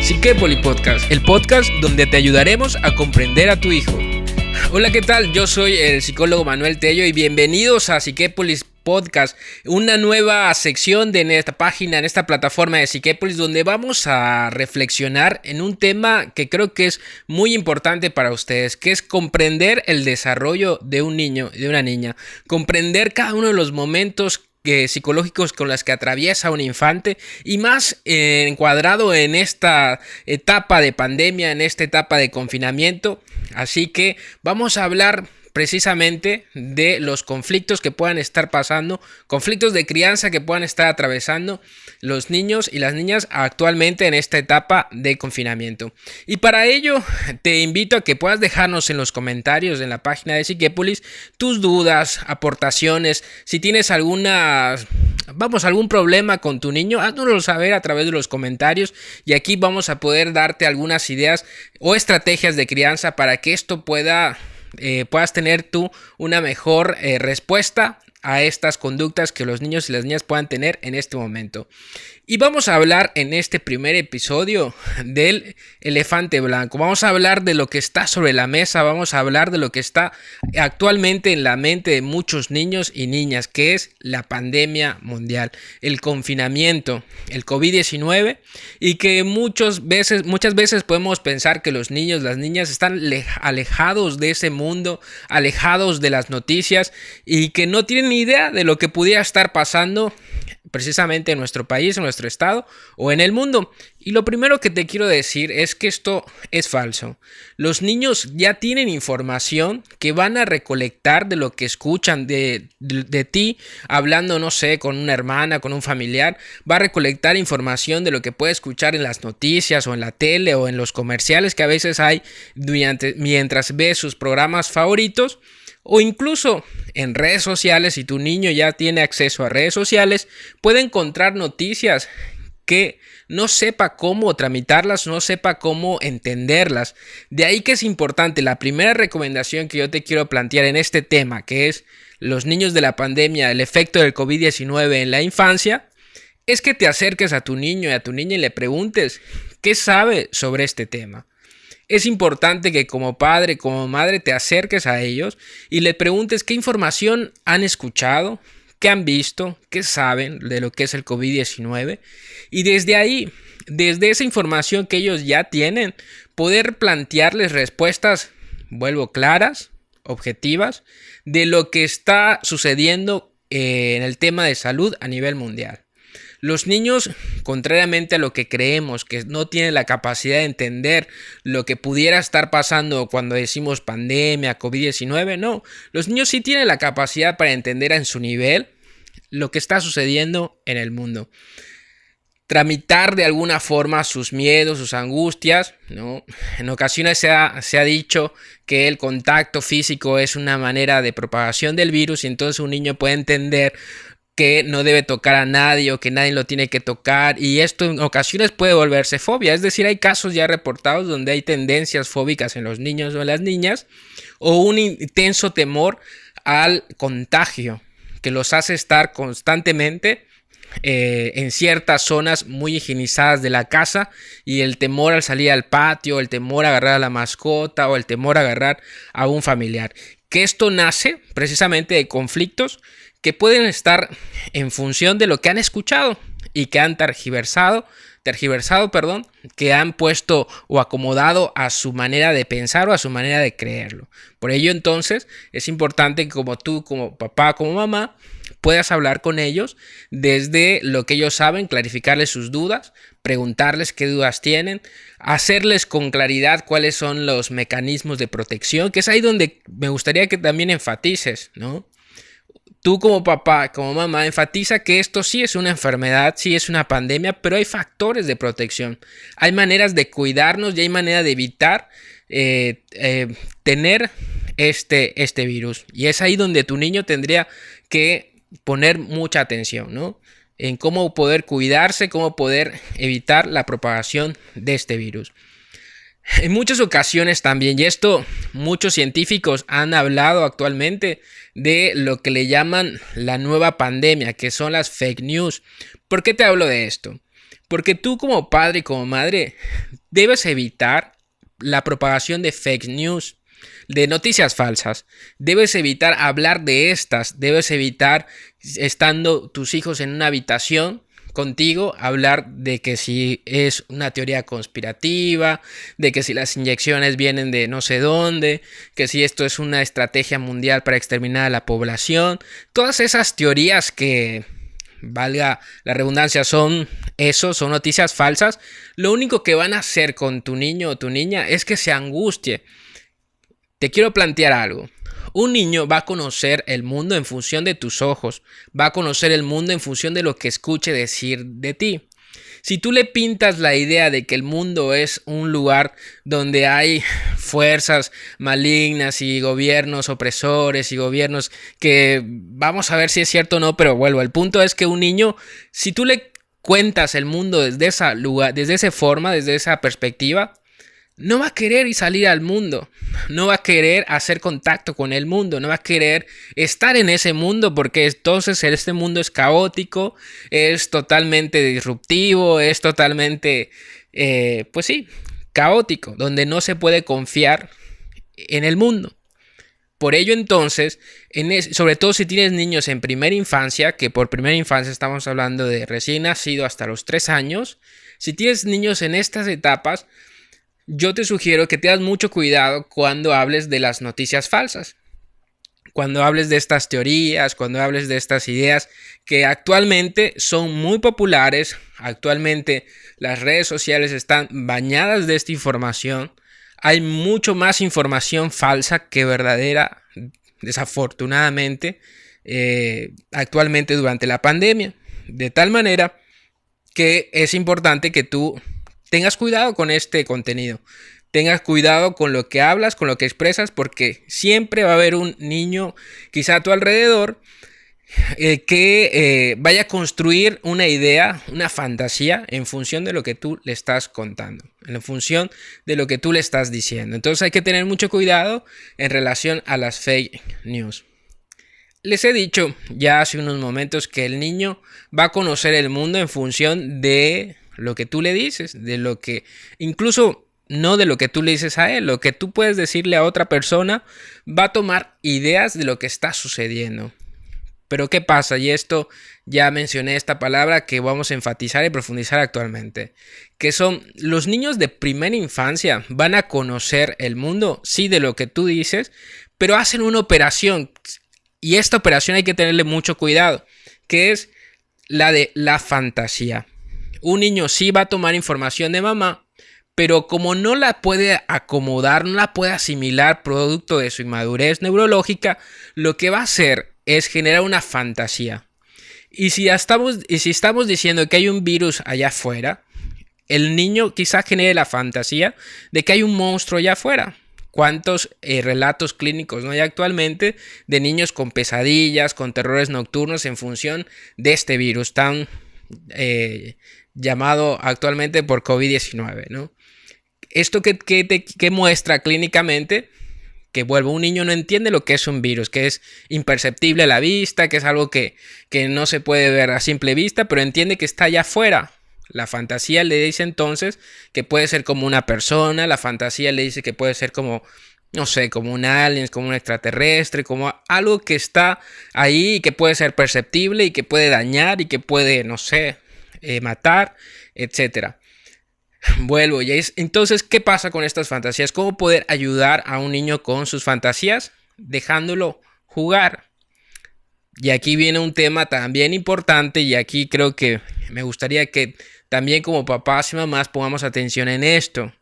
Psiquépoli Podcast, el podcast donde te ayudaremos a comprender a tu hijo. Hola, ¿qué tal? Yo soy el psicólogo Manuel Tello y bienvenidos a Psiquépolis Podcast, una nueva sección en esta página, en esta plataforma de Psiquépolis, donde vamos a reflexionar en un tema que creo que es muy importante para ustedes, que es comprender el desarrollo de un niño y de una niña, comprender cada uno de los momentos psicológicos con las que atraviesa un infante y más encuadrado en esta etapa de pandemia, en esta etapa de confinamiento. Así que vamos a hablar precisamente de los conflictos que puedan estar pasando, conflictos de crianza que puedan estar atravesando los niños y las niñas actualmente en esta etapa de confinamiento. Y para ello te invito a que puedas dejarnos en los comentarios en la página de Psiquépolis tus dudas, aportaciones, si tienes algún problema con tu niño, háznoslo saber a través de los comentarios y aquí vamos a poder darte algunas ideas o estrategias de crianza para que esto puedas tener tú una mejor respuesta a estas conductas que los niños y las niñas puedan tener en este momento. Y vamos a hablar en este primer episodio del elefante blanco. Vamos a hablar de lo que está sobre la mesa, vamos a hablar de lo que está actualmente en la mente de muchos niños y niñas, que es la pandemia mundial, el confinamiento, el COVID-19, y que muchas veces podemos pensar que los niños, las niñas están alejados de ese mundo, alejados de las noticias y que no tienen ni idea de lo que pudiera estar pasando precisamente en nuestro país, en nuestro estado o en el mundo. Y lo primero que te quiero decir es que esto es falso. Los niños ya tienen información que van a recolectar de lo que escuchan de ti, hablando, no sé, con una hermana, con un familiar. Va a recolectar información de lo que puede escuchar en las noticias o en la tele o en los comerciales que a veces hay mientras ve sus programas favoritos. O incluso en redes sociales, si tu niño ya tiene acceso a redes sociales, puede encontrar noticias que no sepa cómo tramitarlas, no sepa cómo entenderlas. De ahí que es importante, la primera recomendación que yo te quiero plantear en este tema, que es los niños de la pandemia, el efecto del COVID-19 en la infancia, es que te acerques a tu niño y a tu niña y le preguntes qué sabe sobre este tema. Es importante que como padre, como madre, te acerques a ellos y le preguntes qué información han escuchado, qué han visto, qué saben de lo que es el COVID-19. Y desde ahí, desde esa información que ellos ya tienen, poder plantearles respuestas, claras, objetivas, de lo que está sucediendo en el tema de salud a nivel mundial. Los niños, contrariamente a lo que creemos, que no tienen la capacidad de entender lo que pudiera estar pasando cuando decimos pandemia, COVID-19, no. Los niños sí tienen la capacidad para entender en su nivel lo que está sucediendo en el mundo. Tramitar de alguna forma sus miedos, sus angustias, ¿no? En ocasiones se ha dicho que el contacto físico es una manera de propagación del virus y entonces un niño puede entender que no debe tocar a nadie o que nadie lo tiene que tocar y esto en ocasiones puede volverse fobia, es decir, hay casos ya reportados donde hay tendencias fóbicas en los niños o en las niñas o un intenso temor al contagio que los hace estar constantemente en ciertas zonas muy higienizadas de la casa y el temor al salir al patio, el temor a agarrar a la mascota o el temor a agarrar a un familiar, que esto nace precisamente de conflictos que pueden estar en función de lo que han escuchado y que han tergiversado, que han puesto o acomodado a su manera de pensar o a su manera de creerlo. Por ello, entonces, es importante que como tú, como papá, como mamá, puedas hablar con ellos desde lo que ellos saben, clarificarles sus dudas, preguntarles qué dudas tienen, hacerles con claridad cuáles son los mecanismos de protección, que es ahí donde me gustaría que también enfatices, ¿no? Tú como papá, como mamá, enfatiza que esto sí es una enfermedad, sí es una pandemia, pero hay factores de protección. Hay maneras de cuidarnos y hay manera de evitar tener este virus. Y es ahí donde tu niño tendría que poner mucha atención, ¿no? En cómo poder cuidarse, cómo poder evitar la propagación de este virus. En muchas ocasiones también, y esto muchos científicos han hablado actualmente de lo que le llaman la nueva pandemia, que son las fake news. ¿Por qué te hablo de esto? Porque tú como padre y como madre debes evitar la propagación de fake news, de noticias falsas. Debes evitar hablar de estas. Debes evitar, estando tus hijos en una habitación contigo, hablar de que si es una teoría conspirativa, de que si las inyecciones vienen de no sé dónde, que si esto es una estrategia mundial para exterminar a la población. Todas esas teorías que, valga la redundancia, son noticias falsas. Lo único que van a hacer con tu niño o tu niña es que se angustie. Te quiero plantear algo. Un niño va a conocer el mundo en función de tus ojos, va a conocer el mundo en función de lo que escuche decir de ti. Si tú le pintas la idea de que el mundo es un lugar donde hay fuerzas malignas y gobiernos opresores y gobiernos que vamos a ver si es cierto o no, pero vuelvo, el punto es que un niño, si tú le cuentas el mundo desde esa lugar, desde esa forma, desde esa perspectiva, no va a querer ir salir al mundo, no va a querer hacer contacto con el mundo, no va a querer estar en ese mundo porque entonces este mundo es caótico, es totalmente disruptivo, es totalmente, pues sí, caótico, donde no se puede confiar en el mundo. Por ello entonces, sobre todo si tienes niños en primera infancia, que por primera infancia estamos hablando de recién nacido hasta los 3 años, si tienes niños en estas etapas, yo te sugiero que tengas mucho cuidado cuando hables de las noticias falsas, cuando hables de estas teorías, cuando hables de estas ideas que actualmente son muy populares. Actualmente las redes sociales están bañadas de esta información. Hay mucho más información falsa que verdadera, desafortunadamente, actualmente durante la pandemia. De tal manera que es importante que tú tengas cuidado con este contenido. Tengas cuidado con lo que hablas, con lo que expresas, porque siempre va a haber un niño quizá a tu alrededor que vaya a construir una idea, una fantasía en función de lo que tú le estás contando, en función de lo que tú le estás diciendo. Entonces hay que tener mucho cuidado en relación a las fake news. Les he dicho ya hace unos momentos que el niño va a conocer el mundo en función de lo que tú le dices, de lo que, incluso no de lo que tú le dices a él, lo que tú puedes decirle a otra persona, va a tomar ideas de lo que está sucediendo. Pero ¿qué pasa? Y esto ya mencioné esta palabra que vamos a enfatizar y profundizar actualmente, que son los niños de primera infancia van a conocer el mundo, sí, de lo que tú dices, pero hacen una operación, y esta operación hay que tenerle mucho cuidado, que es la de la fantasía. Un niño sí va a tomar información de mamá, pero como no la puede acomodar, no la puede asimilar producto de su inmadurez neurológica, lo que va a hacer es generar una fantasía. Y si estamos diciendo que hay un virus allá afuera, el niño quizá genere la fantasía de que hay un monstruo allá afuera. ¿Cuántos relatos clínicos no hay actualmente de niños con pesadillas, con terrores nocturnos en función de este virus tan llamado actualmente por COVID-19, ¿no? ¿Esto que muestra clínicamente? Que vuelvo, un niño no entiende lo que es un virus, que es imperceptible a la vista, que es algo que no se puede ver a simple vista, pero entiende que está allá afuera. La fantasía le dice entonces que puede ser como una persona, la fantasía le dice que puede ser como, no sé, como un alien, como un extraterrestre, como algo que está ahí y que puede ser perceptible y que puede dañar y que puede, no sé, matar, etcétera. Vuelvo, y entonces, ¿qué pasa con estas fantasías? ¿Cómo poder ayudar a un niño con sus fantasías? Dejándolo jugar. Y aquí viene un tema también importante, y aquí creo que me gustaría que también como papás y mamás pongamos atención en esto.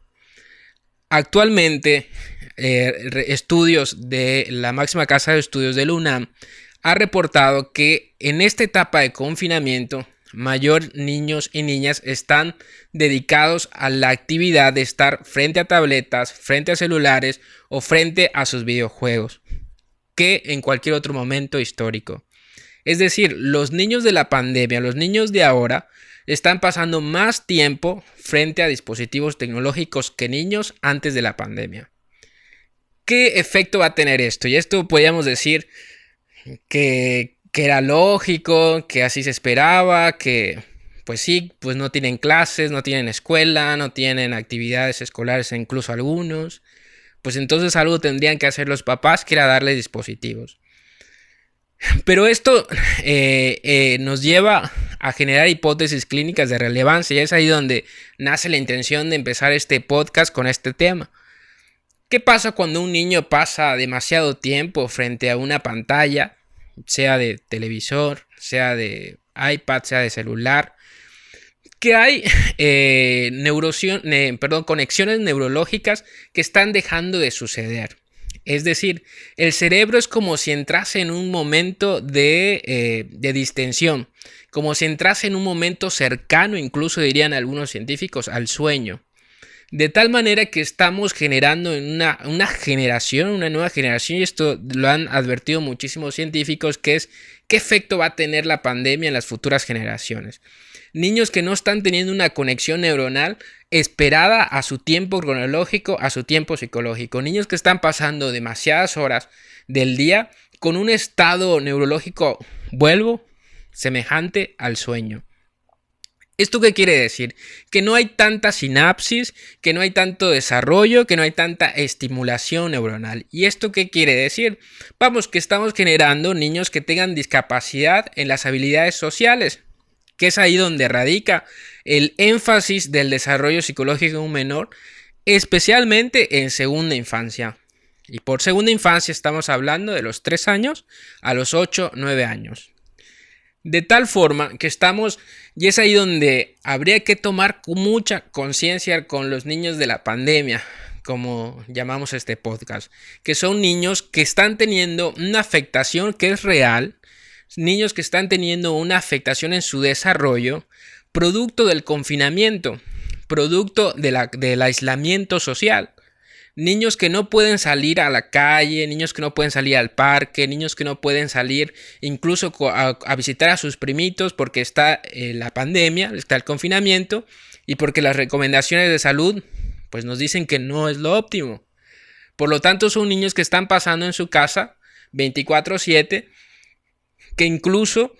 Actualmente, estudios de la máxima casa de estudios de la UNAM ha reportado que en esta etapa de confinamiento, mayor niños y niñas están dedicados a la actividad de estar frente a tabletas, frente a celulares o frente a sus videojuegos que en cualquier otro momento histórico. Es decir, los niños de la pandemia, los niños de ahora, están pasando más tiempo frente a dispositivos tecnológicos que niños antes de la pandemia. ¿Qué efecto va a tener esto? Y esto podríamos decir que era lógico, que así se esperaba, que pues sí, pues no tienen clases, no tienen escuela, no tienen actividades escolares, incluso algunos. Pues entonces algo tendrían que hacer los papás, que era darles dispositivos. Pero esto nos lleva a generar hipótesis clínicas de relevancia, y es ahí donde nace la intención de empezar este podcast con este tema. ¿Qué pasa cuando un niño pasa demasiado tiempo frente a una pantalla, sea de televisor, sea de iPad, sea de celular? Que hay conexiones neurológicas que están dejando de suceder. Es decir, el cerebro es como si entrase en un momento de distensión, como si entrase en un momento cercano, incluso dirían algunos científicos, al sueño. De tal manera que estamos generando una nueva generación, y esto lo han advertido muchísimos científicos, que es qué efecto va a tener la pandemia en las futuras generaciones. Niños que no están teniendo una conexión neuronal esperada a su tiempo cronológico, a su tiempo psicológico. Niños que están pasando demasiadas horas del día con un estado neurológico, semejante al sueño. ¿Esto qué quiere decir? Que no hay tanta sinapsis, que no hay tanto desarrollo, que no hay tanta estimulación neuronal. ¿Y esto qué quiere decir? Vamos, que estamos generando niños que tengan discapacidad en las habilidades sociales, que es ahí donde radica el énfasis del desarrollo psicológico de un menor, especialmente en segunda infancia. Y por segunda infancia estamos hablando de los 3 años a los 8, 9 años. De tal forma que estamos, y es ahí donde habría que tomar mucha conciencia con los niños de la pandemia, como llamamos este podcast, que son niños que están teniendo una afectación que es real, niños que están teniendo una afectación en su desarrollo, producto del confinamiento, producto del aislamiento social. Niños que no pueden salir a la calle, niños que no pueden salir al parque, niños que no pueden salir incluso a visitar a sus primitos porque está la pandemia, está el confinamiento y porque las recomendaciones de salud pues nos dicen que no es lo óptimo. Por lo tanto, son niños que están pasando en su casa 24/7, que incluso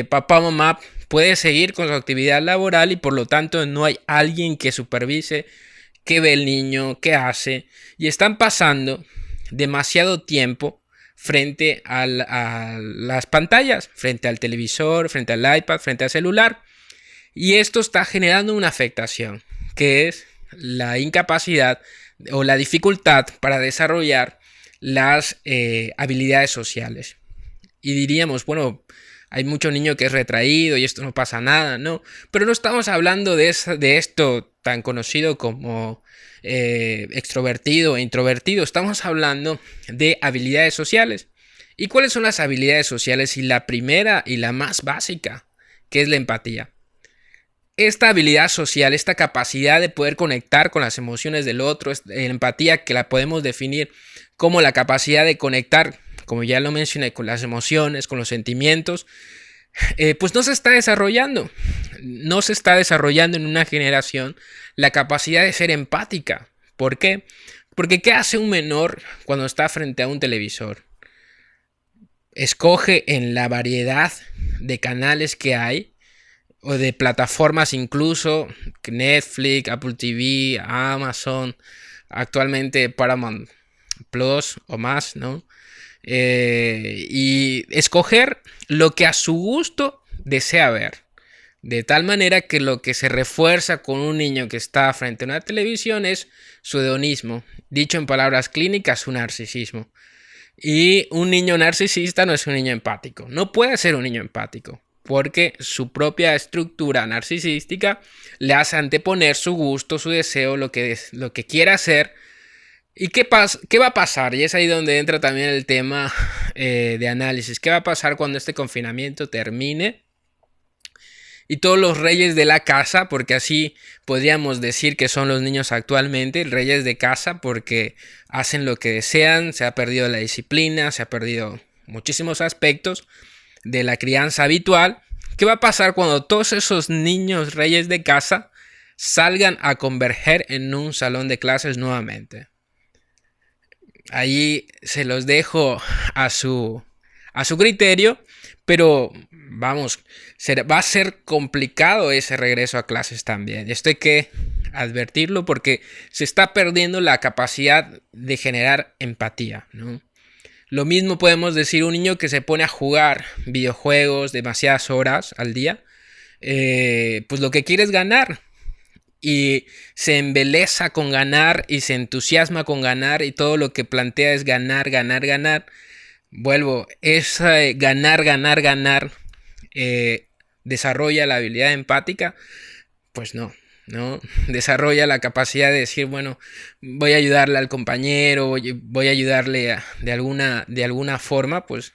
papá o mamá puede seguir con su actividad laboral y por lo tanto no hay alguien que supervise qué ve el niño, qué hace, y están pasando demasiado tiempo frente a las pantallas, frente al televisor, frente al iPad, frente al celular, y esto está generando una afectación, que es la incapacidad o la dificultad para desarrollar las habilidades sociales. Y diríamos, bueno, hay mucho niño que es retraído y esto no pasa nada, ¿no? Pero no estamos hablando de esto tan conocido como extrovertido e introvertido. Estamos hablando de habilidades sociales. ¿Y cuáles son las habilidades sociales? Y la primera y la más básica, que es la empatía. Esta habilidad social, esta capacidad de poder conectar con las emociones del otro, empatía, que la podemos definir como la capacidad de conectar, como ya lo mencioné, con las emociones, con los sentimientos, pues no se está desarrollando. No se está desarrollando en una generación la capacidad de ser empática. ¿Por qué? Porque ¿qué hace un menor cuando está frente a un televisor? Escoge en la variedad de canales que hay, o de plataformas incluso, Netflix, Apple TV, Amazon, actualmente Paramount Plus o más, ¿no? Y escoger lo que a su gusto desea ver. De tal manera que lo que se refuerza con un niño que está frente a una televisión es su hedonismo. Dicho en palabras clínicas, su narcisismo. Y un niño narcisista no es un niño empático. No puede ser un niño empático, porque su propia estructura narcisística le hace anteponer su gusto, su deseo, lo que quiera hacer. ¿Y qué va a pasar? Y es ahí donde entra también el tema de análisis. ¿Qué va a pasar cuando este confinamiento termine? Y todos los reyes de la casa, porque así podríamos decir que son los niños actualmente, reyes de casa, porque hacen lo que desean, se ha perdido la disciplina, se ha perdido muchísimos aspectos de la crianza habitual. ¿Qué va a pasar cuando todos esos niños reyes de casa salgan a converger en un salón de clases nuevamente? Allí se los dejo a su criterio, pero vamos, va a ser complicado ese regreso a clases también. Esto hay que advertirlo porque se está perdiendo la capacidad de generar empatía, ¿no? Lo mismo podemos decir un niño que se pone a jugar videojuegos demasiadas horas al día, pues lo que quiere es ganar y se embeleza con ganar y se entusiasma con ganar y todo lo que plantea es ganar, ganar, ganar. Vuelvo, es ganar, ganar, ganar, desarrolla la habilidad empática, pues no. ¿No? Desarrolla la capacidad de decir, bueno, voy a ayudarle al compañero, voy a ayudarle de alguna forma, pues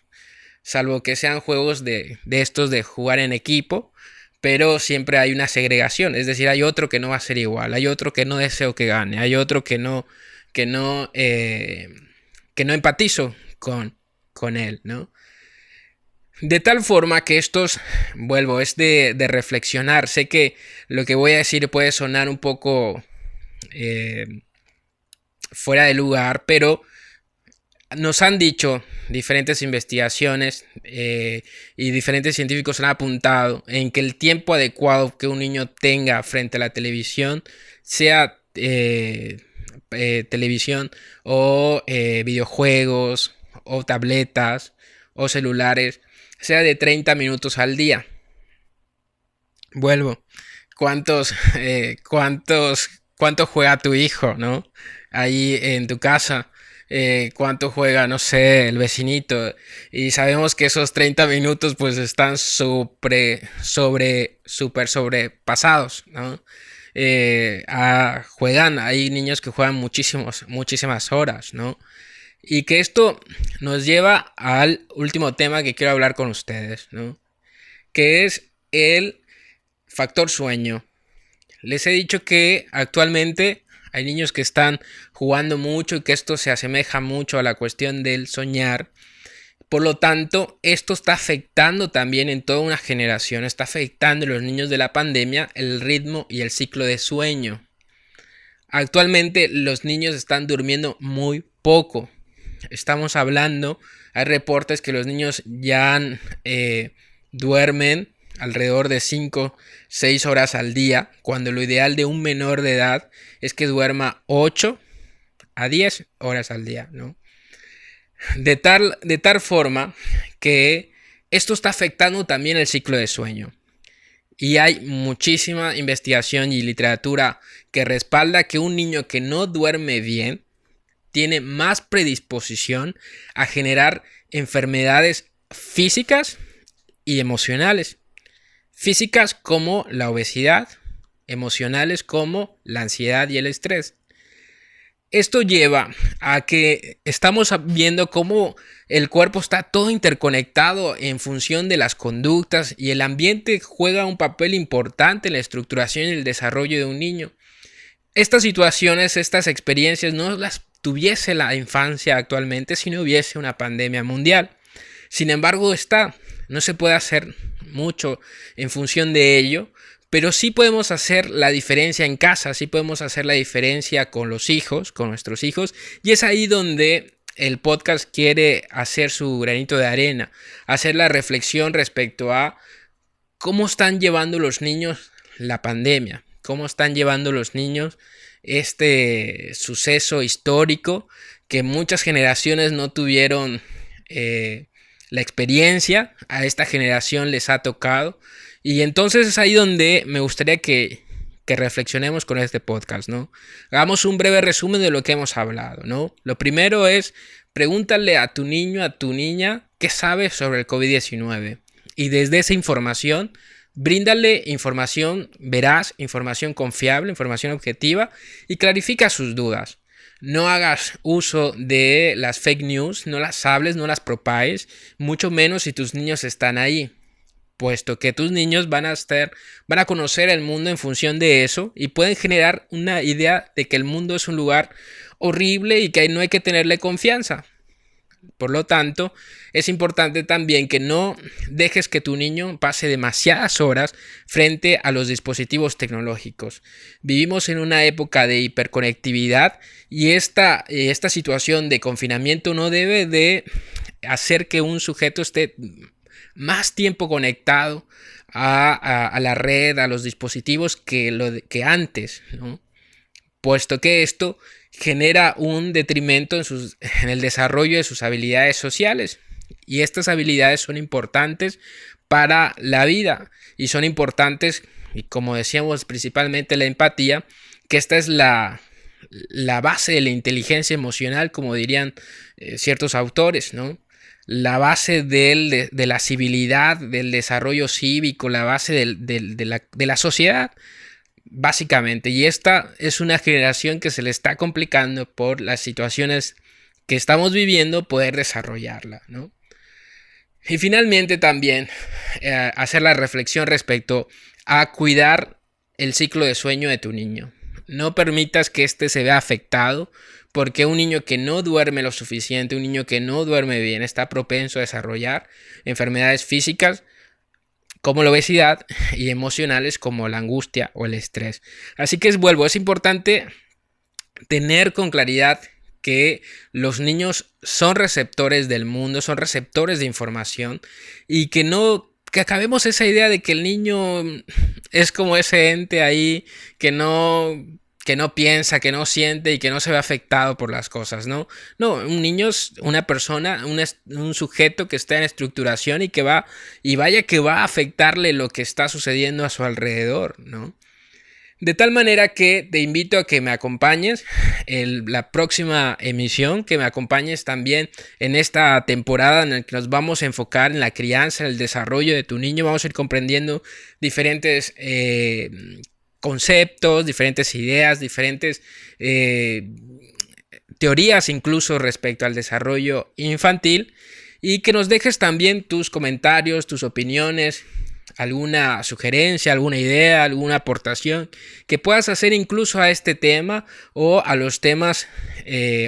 salvo que sean juegos de estos de jugar en equipo, pero siempre hay una segregación, es decir, hay otro que no va a ser igual, hay otro que no deseo que gane, hay otro que no empatizo con él, ¿no? De tal forma que estos, vuelvo, es de reflexionar. Sé que lo que voy a decir puede sonar un poco fuera de lugar, pero nos han dicho diferentes investigaciones y diferentes científicos han apuntado en que el tiempo adecuado que un niño tenga frente a la televisión, sea televisión o videojuegos o tabletas o celulares, sea de 30 minutos al día. Vuelvo. ¿Cuánto juega tu hijo, ¿no? Ahí en tu casa. Cuánto juega, no sé, el vecinito. Y sabemos que esos 30 minutos pues están sobrepasados, ¿no? Juegan, hay niños que juegan muchísimas horas, ¿no? Y que esto nos lleva al último tema que quiero hablar con ustedes, ¿no? Que es el factor sueño. Les he dicho que actualmente hay niños que están jugando mucho y que esto se asemeja mucho a la cuestión del soñar. Por lo tanto, esto está afectando también en toda una generación, está afectando a los niños de la pandemia el ritmo y el ciclo de sueño. Actualmente los niños están durmiendo muy poco. Estamos hablando, hay reportes que los niños ya duermen alrededor de 5-6 horas al día, cuando lo ideal de un menor de edad es que duerma 8-10 horas al día, ¿no? De tal forma que esto está afectando también el ciclo de sueño. Y hay muchísima investigación y literatura que respalda que un niño que no duerme bien tiene más predisposición a generar enfermedades físicas y emocionales. Físicas como la obesidad, emocionales como la ansiedad y el estrés. Esto lleva a que estamos viendo cómo el cuerpo está todo interconectado en función de las conductas y el ambiente juega un papel importante en la estructuración y el desarrollo de un niño. Estas situaciones, estas experiencias no las tuviese la infancia actualmente si no hubiese una pandemia mundial. Sin embargo, no se puede hacer mucho en función de ello, pero sí podemos hacer la diferencia en casa, sí podemos hacer la diferencia con los hijos, con nuestros hijos, y es ahí donde el podcast quiere hacer su granito de arena, hacer la reflexión respecto a cómo están llevando los niños la pandemia, cómo están llevando los niños este suceso histórico que muchas generaciones no tuvieron la experiencia, a esta generación les ha tocado. Y entonces es ahí donde me gustaría que reflexionemos con este podcast, ¿no? Hagamos un breve resumen de lo que hemos hablado, ¿no? Lo primero es, pregúntale a tu niño, a tu niña, qué sabe sobre el COVID-19. Y desde esa información, bríndale información veraz, información confiable, información objetiva y clarifica sus dudas. No hagas uso de las fake news, no las hables, no las propagues, mucho menos si tus niños están ahí, puesto que tus niños van a conocer el mundo en función de eso y pueden generar una idea de que el mundo es un lugar horrible y que no hay que tenerle confianza. Por lo tanto, es importante también que no dejes que tu niño pase demasiadas horas frente a los dispositivos tecnológicos. Vivimos en una época de hiperconectividad y esta situación de confinamiento no debe de hacer que un sujeto esté más tiempo conectado a la red, a los dispositivos que antes, ¿no? Puesto que esto genera un detrimento en el desarrollo de sus habilidades sociales. Y estas habilidades son importantes para la vida y son importantes, y como decíamos, principalmente la empatía, que esta es la base de la inteligencia emocional, como dirían ciertos autores, ¿no? La base de la civilidad, del desarrollo cívico, la base de la sociedad, básicamente. Y esta es una generación que se le está complicando por las situaciones que estamos viviendo poder desarrollarla, ¿no? Y finalmente también hacer la reflexión respecto a cuidar el ciclo de sueño de tu niño. No permitas que este se vea afectado, porque un niño que no duerme lo suficiente, un niño que no duerme bien, está propenso a desarrollar enfermedades físicas como la obesidad y emocionales como la angustia o el estrés. Así que es importante tener con claridad que los niños son receptores del mundo, son receptores de información, y que acabemos esa idea de que el niño es como ese ente ahí que no piensa, que no siente y que no se ve afectado por las cosas, ¿no? No, un niño es una persona, un sujeto que está en estructuración y que va a afectarle lo que está sucediendo a su alrededor, ¿no? De tal manera que te invito a que me acompañes en la próxima emisión, que me acompañes también en esta temporada en la que nos vamos a enfocar en la crianza, en el desarrollo de tu niño. Vamos a ir comprendiendo diferentes conceptos, diferentes ideas, diferentes teorías incluso respecto al desarrollo infantil, y que nos dejes también tus comentarios, tus opiniones, alguna sugerencia, alguna idea, alguna aportación que puedas hacer incluso a este tema o a los temas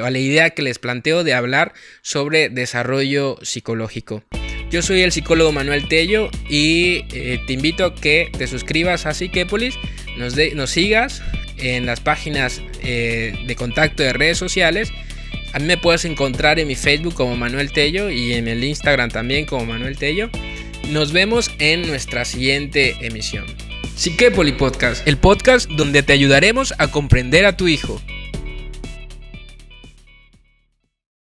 o a la idea que les planteo de hablar sobre desarrollo psicológico. Yo soy el psicólogo Manuel Tello y te invito a que te suscribas a Psiquépolis, nos sigas en las páginas de contacto de redes sociales. A mí me puedes encontrar en mi Facebook como Manuel Tello y en el Instagram también como Manuel Tello. Nos vemos en nuestra siguiente emisión. Psiquépolis Podcast, el podcast donde te ayudaremos a comprender a tu hijo.